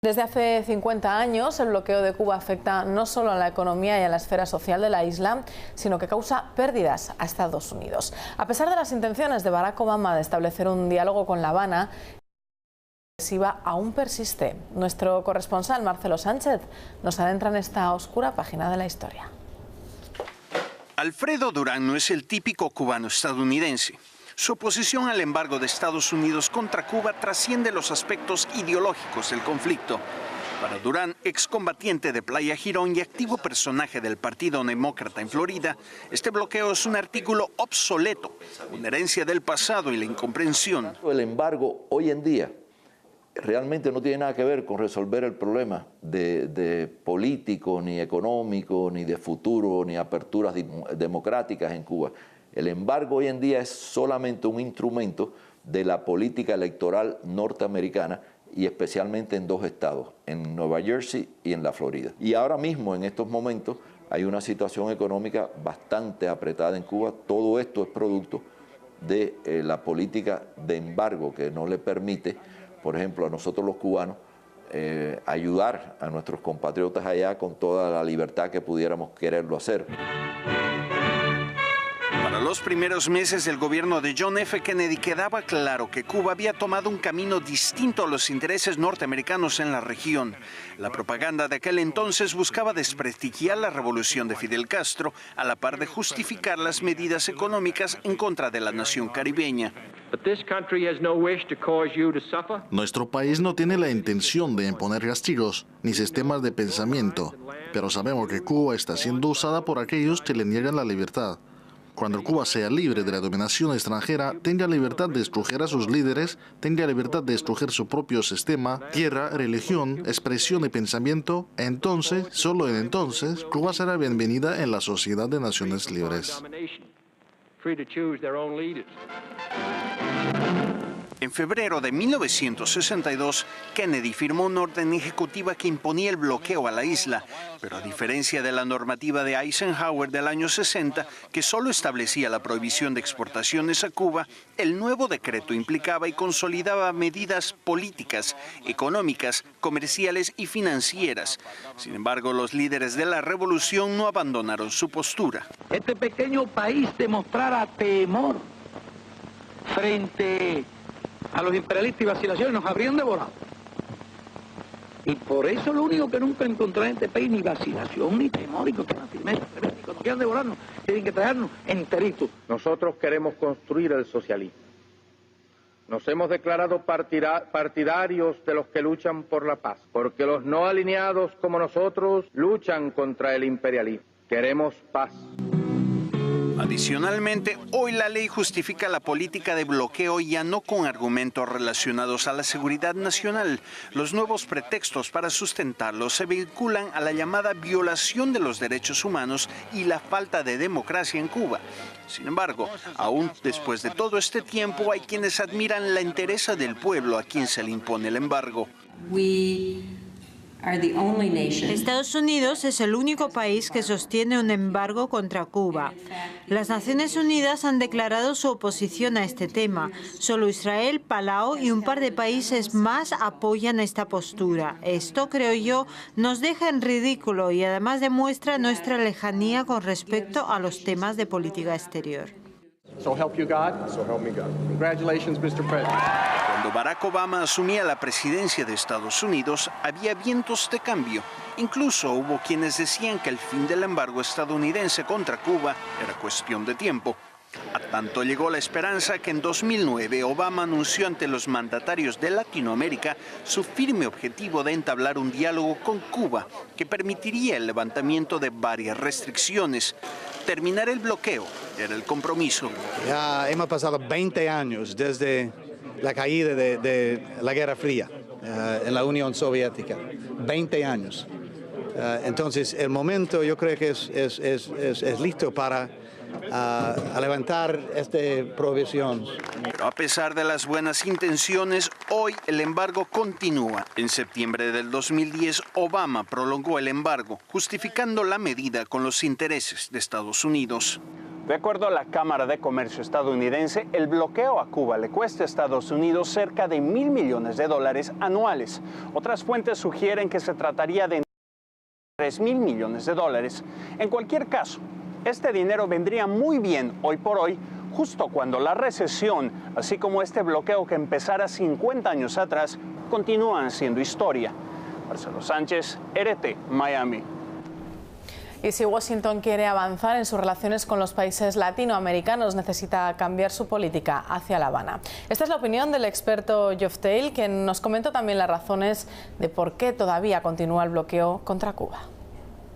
Desde hace 50 años, el bloqueo de Cuba afecta no solo a la economía y a la esfera social de la isla, sino que causa pérdidas a Estados Unidos. A pesar de las intenciones de Barack Obama de establecer un diálogo con La Habana, la ofensiva aún persiste. Nuestro corresponsal Marcelo Sánchez nos adentra en esta oscura página de la historia. Alfredo Durán no es el típico cubano estadounidense. Su oposición al embargo de Estados Unidos contra Cuba trasciende los aspectos ideológicos del conflicto. Para Durán, excombatiente de Playa Girón y activo personaje del Partido Demócrata en Florida, este bloqueo es un artículo obsoleto, una herencia del pasado y la incomprensión. El embargo hoy en día realmente no tiene nada que ver con resolver el problema de político, ni económico, ni de futuro, ni aperturas democráticas en Cuba. El embargo hoy en día es solamente un instrumento de la política electoral norteamericana y especialmente en dos estados, en Nueva Jersey y en la Florida. Y ahora mismo, en estos momentos, hay una situación económica bastante apretada en Cuba. Todo esto es producto de la política de embargo que no le permite, por ejemplo, a nosotros los cubanos, ayudar a nuestros compatriotas allá con toda la libertad que pudiéramos quererlo hacer. Para los primeros meses del gobierno de John F. Kennedy quedaba claro que Cuba había tomado un camino distinto a los intereses norteamericanos en la región. La propaganda de aquel entonces buscaba desprestigiar la revolución de Fidel Castro, a la par de justificar las medidas económicas en contra de la nación caribeña. Nuestro país no tiene la intención de imponer castigos ni sistemas de pensamiento, pero sabemos que Cuba está siendo usada por aquellos que le niegan la libertad. Cuando Cuba sea libre de la dominación extranjera, tenga libertad de escoger a sus líderes, tenga libertad de escoger su propio sistema, tierra, religión, expresión y pensamiento, entonces, solo entonces, Cuba será bienvenida en la sociedad de naciones libres. En febrero de 1962, Kennedy firmó una orden ejecutiva que imponía el bloqueo a la isla, pero a diferencia de la normativa de Eisenhower del año 60, que solo establecía la prohibición de exportaciones a Cuba, el nuevo decreto implicaba y consolidaba medidas políticas, económicas, comerciales y financieras. Sin embargo, los líderes de la revolución no abandonaron su postura. Este pequeño país demostrara temor frente a los imperialistas y vacilaciones, nos habrían devorado. Y por eso lo único que nunca encontrarán en este país, ni vacilación, ni temor, y contra la firmeza. Cuando quieran devorarnos, tienen que traernos enteritos. Nosotros queremos construir el socialismo. Nos hemos declarado partidarios de los que luchan por la paz, porque los no alineados como nosotros luchan contra el imperialismo. Queremos paz. Adicionalmente, hoy la ley justifica la política de bloqueo ya no con argumentos relacionados a la seguridad nacional. Los nuevos pretextos para sustentarlo se vinculan a la llamada violación de los derechos humanos y la falta de democracia en Cuba. Sin embargo, aún después de todo este tiempo, hay quienes admiran la entereza del pueblo a quien se le impone el embargo. Estados Unidos es el único país que sostiene un embargo contra Cuba. Las Naciones Unidas han declarado su oposición a este tema. Solo Israel, Palau y un par de países más apoyan esta postura. Esto, creo yo, nos deja en ridículo y además demuestra nuestra lejanía con respecto a los temas de política exterior. So help you God, so help me God. Congratulations, Mr. President. Cuando Barack Obama asumía la presidencia de Estados Unidos, había vientos de cambio. Incluso hubo quienes decían que el fin del embargo estadounidense contra Cuba era cuestión de tiempo. A tanto llegó la esperanza que en 2009 Obama anunció ante los mandatarios de Latinoamérica su firme objetivo de entablar un diálogo con Cuba que permitiría el levantamiento de varias restricciones. Terminar el bloqueo era el compromiso. Ya hemos pasado 20 años desde la caída de la Guerra Fría en la Unión Soviética. 20 años. Entonces el momento yo creo que es listo para a levantar esta prohibición. Pero a pesar de las buenas intenciones, hoy el embargo continúa. En septiembre del 2010, Obama prolongó el embargo, justificando la medida con los intereses de Estados Unidos. De acuerdo a la Cámara de Comercio estadounidense, el bloqueo a Cuba le cuesta a Estados Unidos cerca de $1.000 millones anuales. Otras fuentes sugieren que se trataría de $3.000 millones. En cualquier caso, este dinero vendría muy bien hoy por hoy, justo cuando la recesión, así como este bloqueo que empezara 50 años atrás, continúan siendo historia. Marcelo Sánchez, RT, Miami. Y si Washington quiere avanzar en sus relaciones con los países latinoamericanos, necesita cambiar su política hacia La Habana. Esta es la opinión del experto Geoff Tail, quien nos comentó también las razones de por qué todavía continúa el bloqueo contra Cuba.